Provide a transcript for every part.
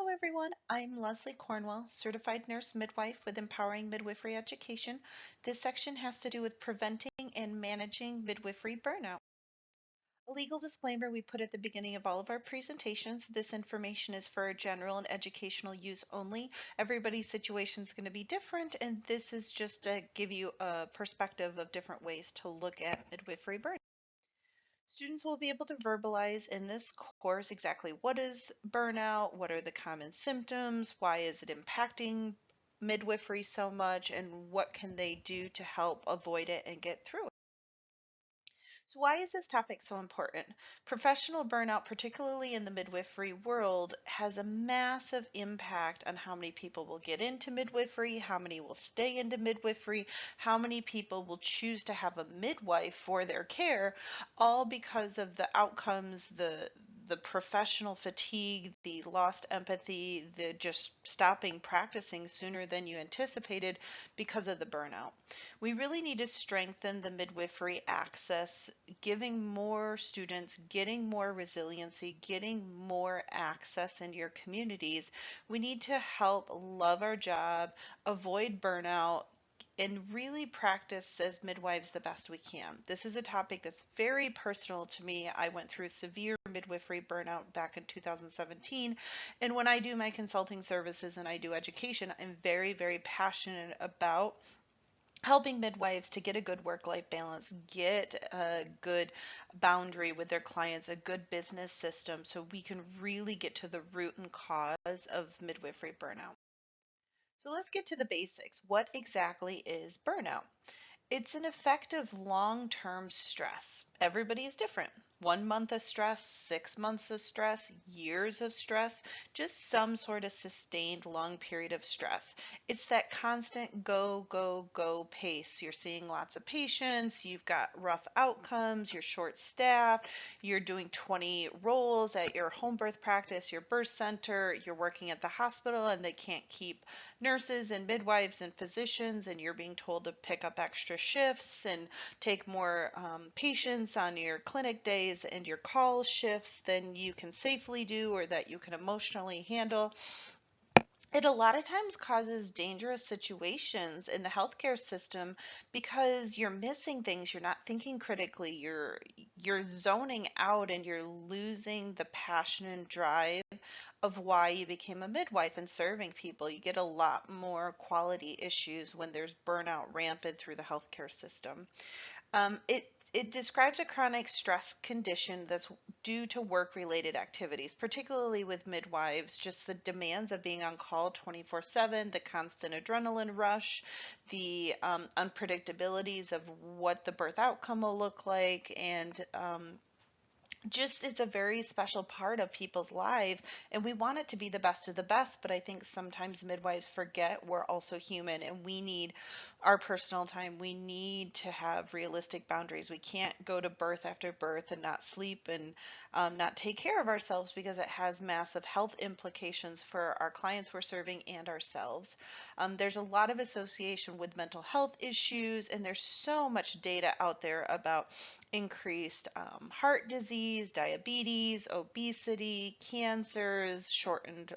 Hello everyone, I'm Leslie Cornwell, Certified Nurse Midwife with Empowering Midwifery Education. This section has to do with preventing and managing midwifery burnout. A legal disclaimer we put at the beginning of all of our presentations. This information is for general and educational use only. Everybody's situation is going to be different, and this is just to give you a perspective of different ways to look at midwifery burnout. Students will be able to verbalize in this course exactly what is burnout, what are the common symptoms, why is it impacting midwifery so much, and what can they do to help avoid it and get through it. So why is this topic so important? Professional burnout, particularly in the midwifery world, has a massive impact on how many people will get into midwifery, how many will stay into midwifery, how many people will choose to have a midwife for their care, all because of the outcomes, the professional fatigue, the lost empathy, the just stopping practicing sooner than you anticipated because of the burnout. We really need to strengthen the midwifery access, giving more students, getting more resiliency, getting more access in your communities. We need to help love our job, avoid burnout, and really practice as midwives the best we can. This is a topic that's very personal to me. I went through severe midwifery burnout back in 2017, and when I do my consulting services and I do education, I'm very, very passionate about helping midwives to get a good work-life balance, get a good boundary with their clients, a good business system, so we can really get to the root and cause of midwifery burnout. So let's get to the basics. What exactly is burnout? It's an effect of long-term stress. Everybody is different. 1 month of stress, 6 months of stress, years of stress, just some sort of sustained long period of stress. It's that constant go, go, go pace. You're seeing lots of patients, you've got rough outcomes, you're short-staffed, you're doing 20 roles at your home birth practice, your birth center, you're working at the hospital and they can't keep nurses and midwives and physicians, and you're being told to pick up extra shifts and take more patients on your clinic days and your call shifts than you can safely do or that you can emotionally handle. It a lot of times causes dangerous situations in the healthcare system because you're missing things, you're not thinking critically, you're zoning out and you're losing the passion and drive of why you became a midwife and serving people. You get a lot more quality issues when there's burnout rampant through the healthcare system. It describes a chronic stress condition that's due to work-related activities, particularly with midwives, just the demands of being on call 24/7, the constant adrenaline rush, the unpredictabilities of what the birth outcome will look like, and just it's a very special part of people's lives, and we want it to be the best of the best, but I think sometimes midwives forget we're also human and we need our personal time. We need to have realistic boundaries. We can't go to birth after birth and not sleep and not take care of ourselves because it has massive health implications for our clients we're serving and ourselves. There's a lot of association with mental health issues, and there's so much data out there about increased heart disease, diabetes, obesity, cancers, shortened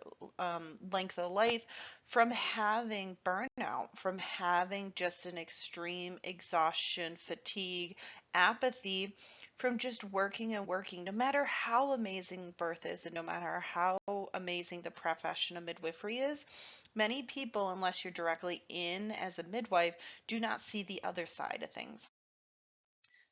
length of life from having burnout, from having just an extreme exhaustion, fatigue, apathy, from just working and working. No matter how amazing birth is and no matter how amazing the profession of midwifery is, many people, unless you're directly in as a midwife, do not see the other side of things.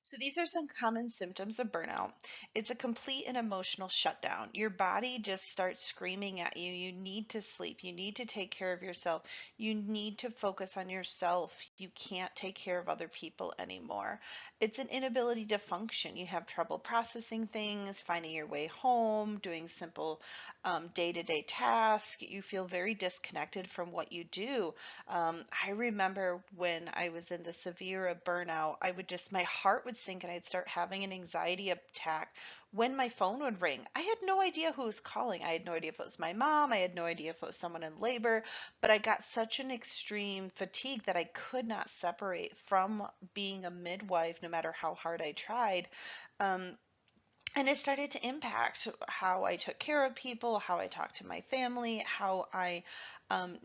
So these are some common symptoms of burnout. It's a complete and emotional shutdown. Your body just starts screaming at you. You need to sleep. You need to take care of yourself. You need to focus on yourself. You can't take care of other people anymore. It's an inability to function. You have trouble processing things, finding your way home, doing simple day-to-day tasks. You feel very disconnected from what you do. I remember when I was in the severe burnout, my heart would sink and I'd start having an anxiety attack when my phone would ring. I had no idea who was calling. I had no idea if it was my mom. I had no idea if it was someone in labor, but I got such an extreme fatigue that I could not separate from being a midwife no matter how hard I tried. Um, And it started to impact how I took care of people, how I talked to my family, how I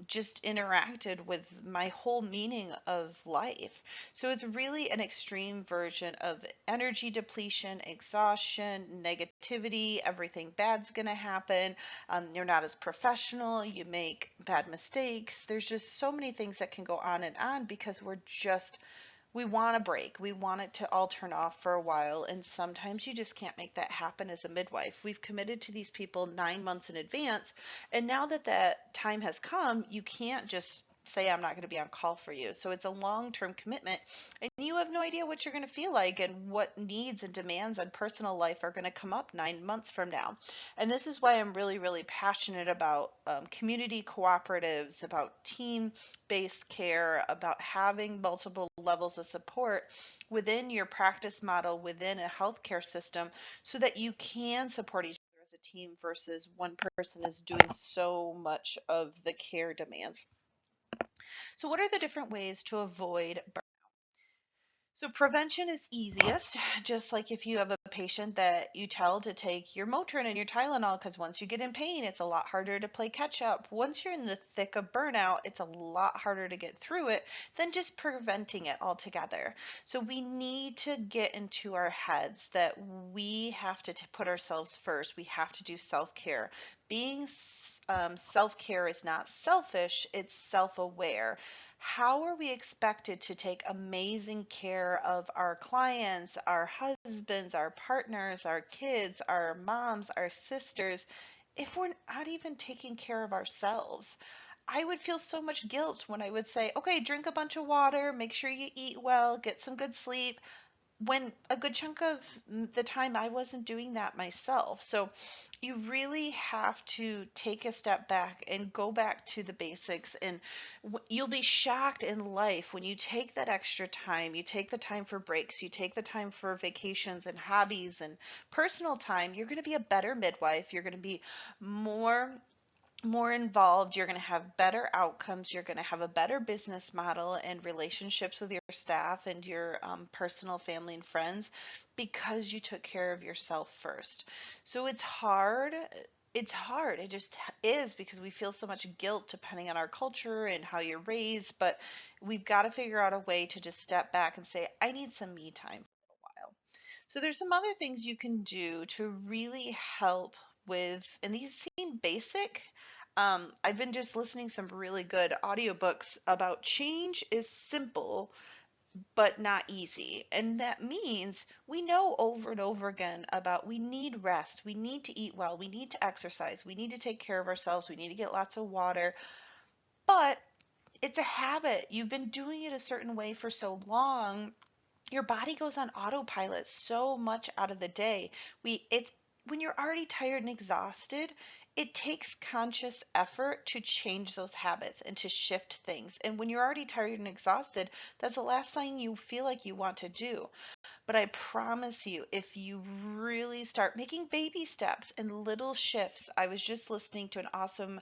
just interacted with my whole meaning of life. So it's really an extreme version of energy depletion, exhaustion, negativity, everything bad's going to happen. You're not as professional, you make bad mistakes. There's just so many things that can go on and on because we want a break. We want it to all turn off for a while. And sometimes you just can't make that happen as a midwife. We've committed to these people 9 months in advance. And now that that time has come, you can't just say, I'm not going to be on call for you. So it's a long-term commitment. And you have no idea what you're going to feel like and what needs and demands on personal life are going to come up 9 months from now. And this is why I'm really, really passionate about community cooperatives, about team-based care, about having multiple levels of support within your practice model, within a healthcare system, so that you can support each other as a team versus one person is doing so much of the care demands. So, what are the different ways to avoid burnout? So prevention is easiest, just like if you have a patient that you tell to take your Motrin and your Tylenol, because once you get in pain, it's a lot harder to play catch up. Once you're in the thick of burnout, it's a lot harder to get through it than just preventing it altogether. So we need to get into our heads that we have to put ourselves first. We have to do self-care. Being self-care is not selfish, it's self-aware. How are we expected to take amazing care of our clients, our husbands, our partners, our kids, our moms, our sisters, if we're not even taking care of ourselves? I would feel so much guilt when I would say, okay, drink a bunch of water, make sure you eat well, get some good sleep, when a good chunk of the time I wasn't doing that myself. So you really have to take a step back and go back to the basics. And you'll be shocked in life when you take that extra time, you take the time for breaks, you take the time for vacations and hobbies and personal time. You're going to be a better midwife. You're going to be more more involved, you're going to have better outcomes, you're going to have a better business model and relationships with your staff and your personal family and friends because you took care of yourself first. So it's hard. It's hard. It just is because we feel so much guilt depending on our culture and how you're raised, but we've got to figure out a way to just step back and say, I need some me time for a while. So there's some other things you can do to really help with, and these seem basic. I've been just listening some really good audiobooks about change is simple but not easy. And that means we know over and over again about we need rest, we need to eat well, we need to exercise, we need to take care of ourselves, we need to get lots of water. But it's a habit. You've been doing it a certain way for so long, your body goes on autopilot so much out of the day. It's when you're already tired and exhausted, it takes conscious effort to change those habits and to shift things. And when you're already tired and exhausted, that's the last thing you feel like you want to do. But I promise you, if you really start making baby steps and little shifts, I was just listening to an awesome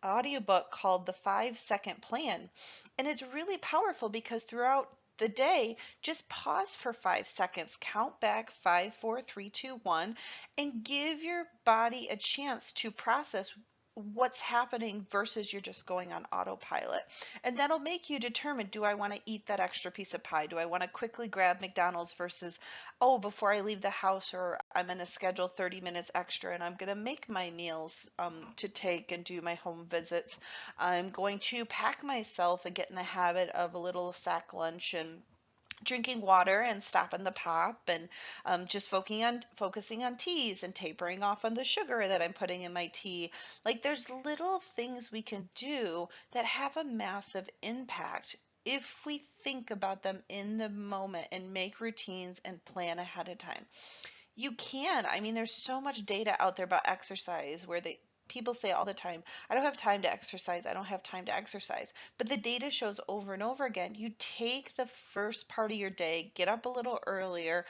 audiobook called The 5 Second Plan. And it's really powerful because throughout the day, just pause for 5 seconds, count back 5, 4, 3, 2, 1, and give your body a chance to process what's happening versus you're just going on autopilot. And that'll make you determine, do I want to eat that extra piece of pie? Do I want to quickly grab McDonald's versus, oh, before I leave the house, or I'm going to schedule 30 minutes extra and I'm going to make my meals to take and do my home visits. I'm going to pack myself and get in the habit of a little sack lunch and drinking water and stopping the pop and just focusing on teas and tapering off on the sugar that I'm putting in my tea. Like there's little things we can do that have a massive impact if we think about them in the moment and make routines and plan ahead of time. You can. I mean, there's so much data out there about exercise where people say all the time, I don't have time to exercise. I don't have time to exercise. But the data shows over and over again, you take the first part of your day, get up a little earlier,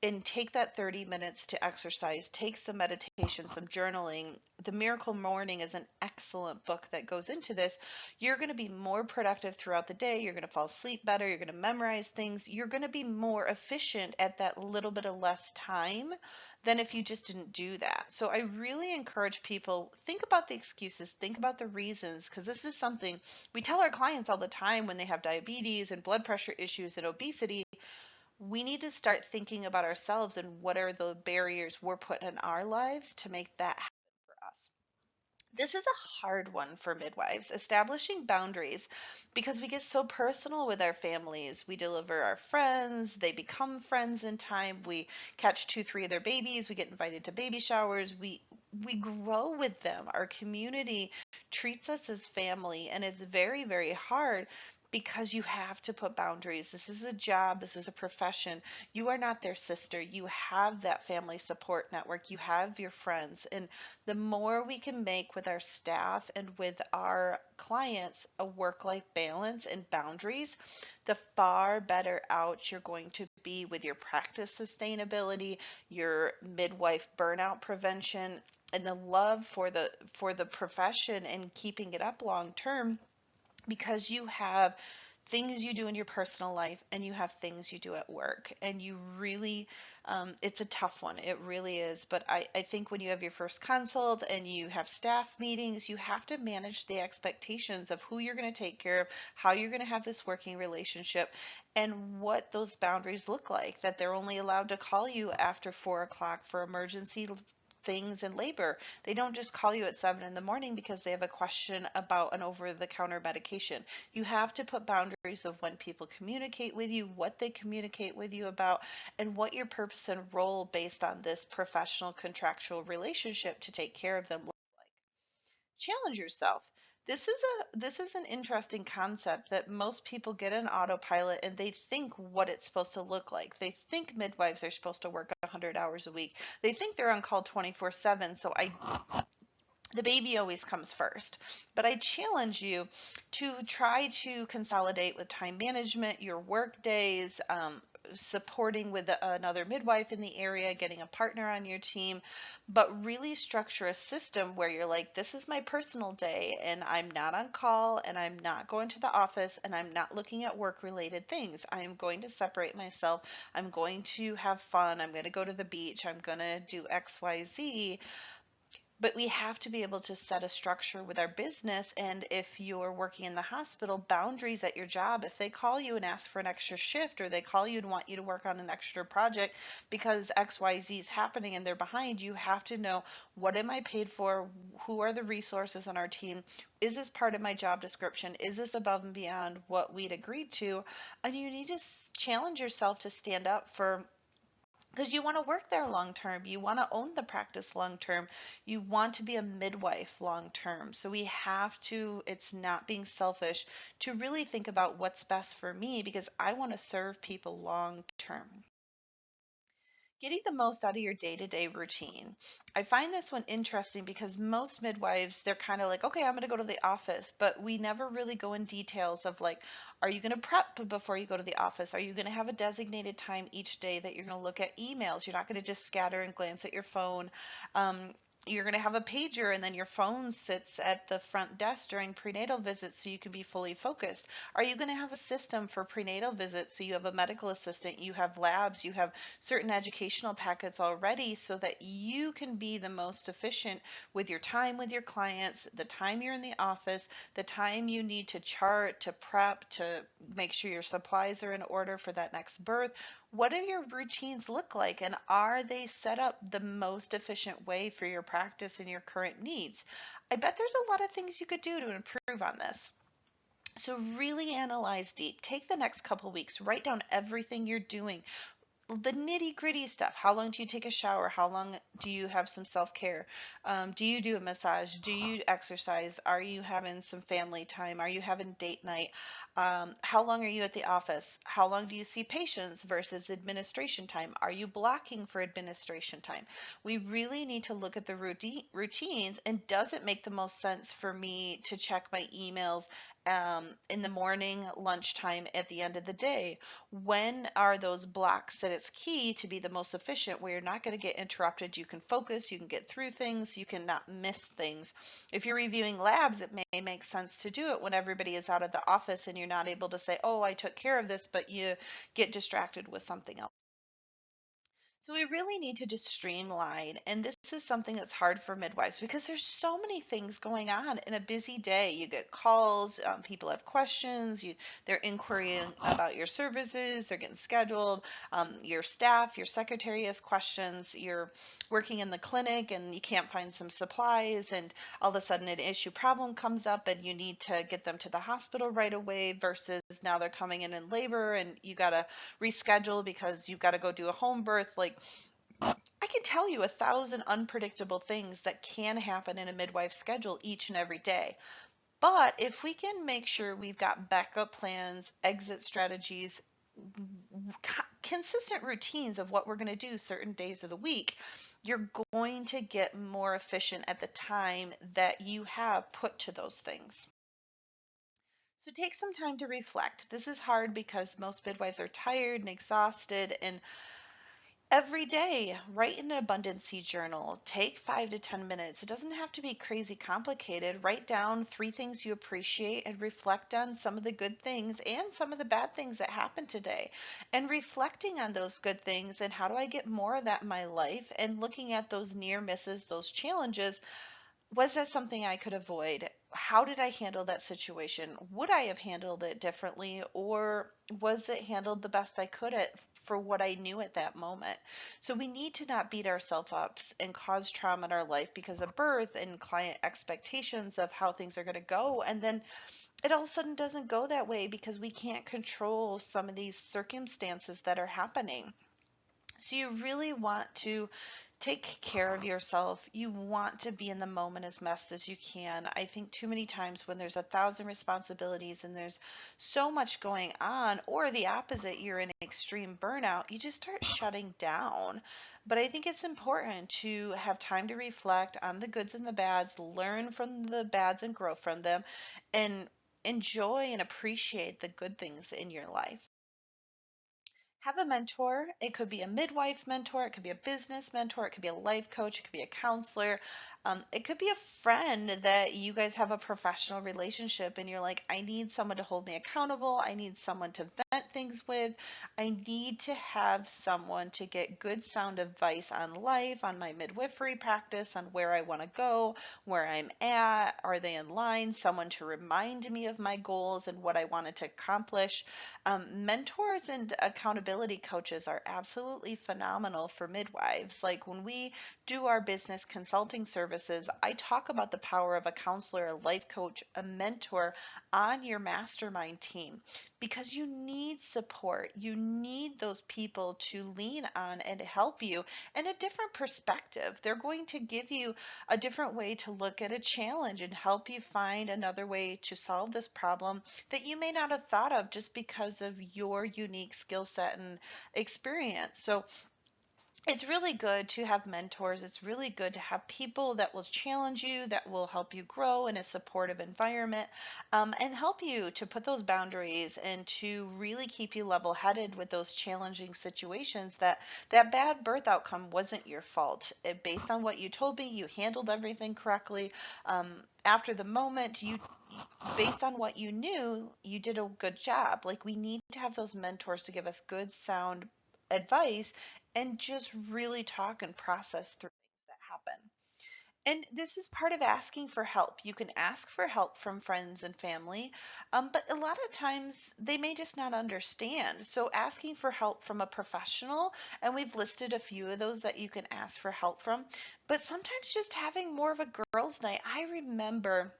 and take that 30 minutes to exercise, take some meditation, some journaling. The Miracle Morning is an excellent book that goes into this. You're going to be more productive throughout the day. You're going to fall asleep better. You're going to memorize things. You're going to be more efficient at that little bit of less time than if you just didn't do that. So I really encourage people, think about the excuses, think about the reasons, because this is something we tell our clients all the time when they have diabetes and blood pressure issues and obesity. We need to start thinking about ourselves and what are the barriers we're putting in our lives to make that happen for us. This is a hard one for midwives, establishing boundaries, because we get so personal with our families. We deliver our friends, they become friends in time. We catch 2, 3 of their babies, we get invited to baby showers. We grow with them. Our community treats us as family, and it's very, very hard because you have to put boundaries. This is a job, this is a profession. You are not their sister. You have that family support network, you have your friends. And the more we can make with our staff and with our clients a work-life balance and boundaries, the far better out you're going to be with your practice sustainability, your midwife burnout prevention, and the love for the profession and keeping it up long term, because you have things you do in your personal life and you have things you do at work, and you really it's a tough one, it really is. But I think when you have your first consult and you have staff meetings, you have to manage the expectations of who you're going to take care of, how you're going to have this working relationship, and what those boundaries look like, that they're only allowed to call you after 4 o'clock for emergency things in labor. They don't just call you at 7 in the morning because they have a question about an over-the-counter medication. You have to put boundaries of when people communicate with you, what they communicate with you about, and what your purpose and role based on this professional contractual relationship to take care of them. Challenge yourself. This is an interesting concept that most people get in autopilot, and they think what it's supposed to look like. They think midwives are supposed to work 100 hours a week. They think they're on call 24/7. So the baby always comes first. But I challenge you to try to consolidate with time management, your work days, supporting with another midwife in the area, getting a partner on your team, but really structure a system where you're like, this is my personal day and I'm not on call and I'm not going to the office and I'm not looking at work related things. I'm going to separate myself. I'm going to have fun. I'm going to go to the beach. I'm going to do XYZ. But we have to be able to set a structure with our business. And if you're working in the hospital, boundaries at your job. If they call you and ask for an extra shift, or they call you and want you to work on an extra project because XYZ is happening and they're behind, you have to know, what am I paid for? Who are the resources on our team? Is this part of my job description? Is this above and beyond what we'd agreed to? And you need to challenge yourself to stand up for, because you want to work there long term. You want to own the practice long term. You want to be a midwife long term. So we have to, it's not being selfish, to really think about what's best for me, because I want to serve people long term. Getting the most out of your day-to-day routine. I find this one interesting because most midwives, they're kind of like, okay, I'm going to go to the office, but we never really go in details of like, are you going to prep before you go to the office? Are you going to have a designated time each day that you're going to look at emails? You're not going to just scatter and glance at your phone. Um, you're going to have a pager, and then your phone sits at the front desk during prenatal visits so you can be fully focused. Are you going to have a system for prenatal visits so you have a medical assistant, you have labs, you have certain educational packets already, so that you can be the most efficient with your time with your clients, the time you're in the office, the time you need to chart, to prep, to make sure your supplies are in order for that next birth? What do your routines look like, and are they set up the most efficient way for your practice and your current needs? I bet there's a lot of things you could do to improve on this. So really analyze deep. Take the next couple weeks, write down everything you're doing, the nitty gritty stuff. How long do you take a shower? How long do you have some self care? Do you do a massage? Do you exercise? Are you having some family time? Are you having date night? How long are you at the office? How long do you see patients versus administration time? Are you blocking for administration time? We really need to look at the routines, and does it make the most sense for me to check my emails in the morning, lunchtime, at the end of the day. When are those blocks that it's key to be the most efficient, where you're not going to get interrupted? You can focus, you can get through things, you can not miss things. If you're reviewing labs, it may make sense to do it when everybody is out of the office and you're not able to say, oh, I took care of this, but you get distracted with something else. So we really need to just streamline, and this is something that's hard for midwives because there's so many things going on in a busy day. You get calls, people have questions, they're inquiring about your services, they're getting scheduled, your staff, your secretary has questions, you're working in the clinic and you can't find some supplies, and all of a sudden an issue problem comes up and you need to get them to the hospital right away versus now they're coming in labor and you got to reschedule because you've got to go do a home birth. Like, I can tell you 1,000 unpredictable things that can happen in a midwife schedule each and every day. But if we can make sure we've got backup plans, exit strategies, consistent routines of what we're going to do certain days of the week, you're going to get more efficient at the time that you have put to those things. So take some time to reflect. This is hard because most midwives are tired and exhausted, and every day, write an abundancy journal. Take 5 to 10 minutes. It doesn't have to be crazy complicated. Write down 3 things you appreciate and reflect on some of the good things and some of the bad things that happened today. And reflecting on those good things and how do I get more of that in my life, and looking at those near misses, those challenges. Was that something I could avoid? How did I handle that situation? Would I have handled it differently, or was it handled the best I could at for what I knew at that moment? So we need to not beat ourselves up and cause trauma in our life because of birth and client expectations of how things are going to go, and then it all of a sudden doesn't go that way because we can't control some of these circumstances that are happening. So you really want to take care of yourself. You want to be in the moment as best as you can. I think too many times when there's 1,000 responsibilities and there's so much going on, or the opposite, you're in extreme burnout, you just start shutting down. But I think it's important to have time to reflect on the goods and the bads, learn from the bads and grow from them, and enjoy and appreciate the good things in your life. Have a mentor. It could be a midwife mentor, it could be a business mentor, it could be a life coach, it could be a counselor, it could be a friend that you guys have a professional relationship and you're like, I need someone to hold me accountable, I need someone to vent things with, I need to have someone to get good sound advice on life, on my midwifery practice, on where I want to go, where I'm at, are they in line, someone to remind me of my goals and what I wanted to accomplish. Mentors and accountability coaches are absolutely phenomenal for midwives. Like when we do our business consulting services, I talk about the power of a counselor, a life coach, a mentor on your mastermind team because you need support. You need those people to lean on and help you and a different perspective. They're going to give you a different way to look at a challenge and help you find another way to solve this problem that you may not have thought of just because of your unique skill set and experience. So it's really good to have mentors. It's really good to have people that will challenge you, that will help you grow in a supportive environment, and help you to put those boundaries and to really keep you level headed with those challenging situations that bad birth outcome wasn't your fault. Based on what you told me, you handled everything correctly. After the moment, based on what you knew, you did a good job. Like we need to have those mentors to give us good, sound advice and just really talk and process through things that happen. And this is part of asking for help. You can ask for help from friends and family, but a lot of times they may just not understand. So asking for help from a professional, and we've listed a few of those that you can ask for help from, but sometimes just having more of a girls' night. I remember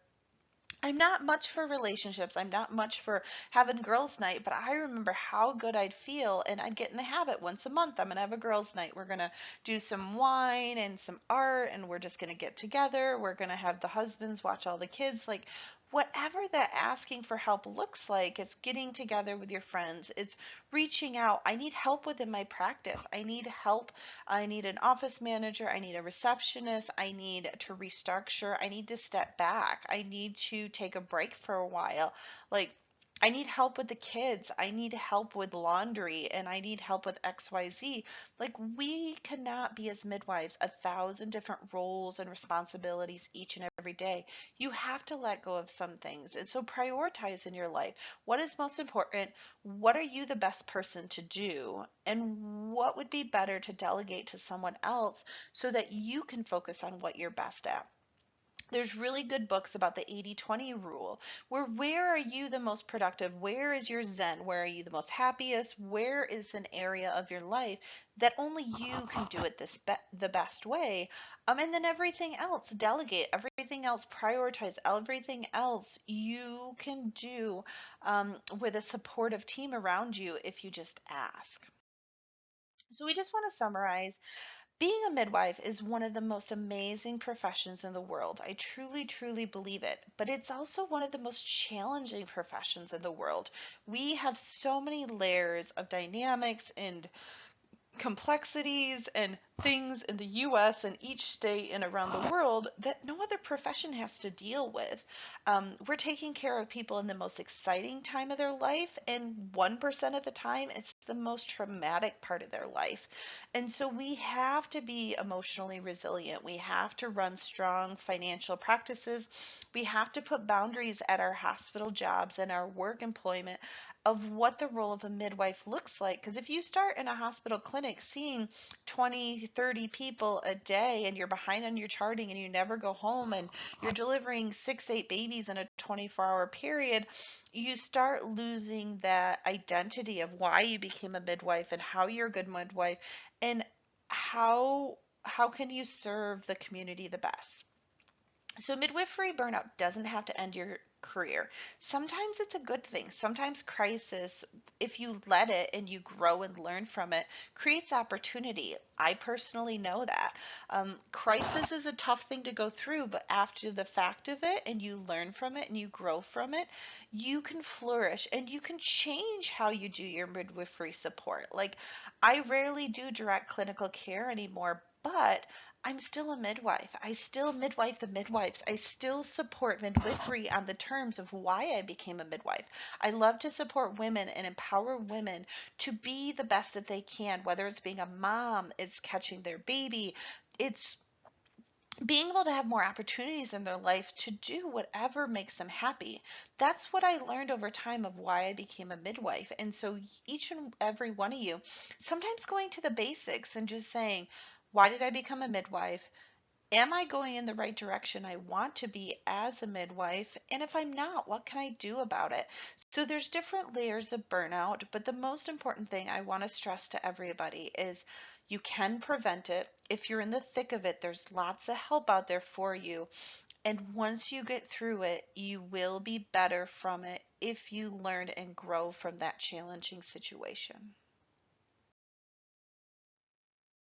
I'm not much for relationships. I'm not much for having girls' night, but I remember how good I'd feel, and I'd get in the habit once a month. I'm gonna have a girls' night. We're gonna do some wine and some art, and we're just gonna get together. We're gonna have the husbands watch all the kids. Like, whatever that asking for help looks like, it's getting together with your friends. It's reaching out. I need help within my practice. I need help. I need an office manager. I need a receptionist. I need to restructure. I need to step back. I need to take a break for a while. Like, I need help with the kids. I need help with laundry and I need help with XYZ. Like, we cannot be as midwives 1,000 different roles and responsibilities each and every day. You have to let go of some things. And so prioritize in your life. What is most important? What are you the best person to do? And what would be better to delegate to someone else so that you can focus on what you're best at? There's really good books about the 80-20 rule, where are you the most productive? Where is your zen? Where are you the most happiest? Where is an area of your life that only you can do it the best way? And then everything else, delegate. Everything else, prioritize. Everything else you can do with a supportive team around you if you just ask. So we just want to summarize. Being a midwife is one of the most amazing professions in the world. I truly, truly believe it. But it's also one of the most challenging professions in the world. We have so many layers of dynamics and complexities and things in the US and each state and around the world that no other profession has to deal with. We're taking care of people in the most exciting time of their life, and 1% of the time, it's the most traumatic part of their life. And so we have to be emotionally resilient. We have to run strong financial practices. We have to put boundaries at our hospital jobs and our work employment of what the role of a midwife looks like. Because if you start in a hospital clinic seeing 20, 30 people a day and you're behind on your charting and you never go home and you're delivering 6, 8 babies in a 24-hour period, you start losing that identity of why you became a midwife and how you're a good midwife and how can you serve the community the best. So midwifery burnout doesn't have to end your career. Sometimes it's a good thing. Sometimes crisis, if you let it and you grow and learn from it, creates opportunity. I personally know that. Crisis is a tough thing to go through, but after the fact of it and you learn from it and you grow from it, you can flourish and you can change how you do your midwifery support. Like, I rarely do direct clinical care anymore, but I'm still a midwife. I still midwife the midwives. I still support midwifery on the terms of why I became a midwife. I love to support women and empower women to be the best that they can, whether it's being a mom, it's catching their baby, it's being able to have more opportunities in their life to do whatever makes them happy. That's what I learned over time of why I became a midwife. And so each and every one of you, sometimes going to the basics and just saying, why did I become a midwife? Am I going in the right direction I want to be as a midwife? And if I'm not, what can I do about it? So there's different layers of burnout, but the most important thing I want to stress to everybody is you can prevent it. If you're in the thick of it, there's lots of help out there for you. And once you get through it, you will be better from it if you learn and grow from that challenging situation.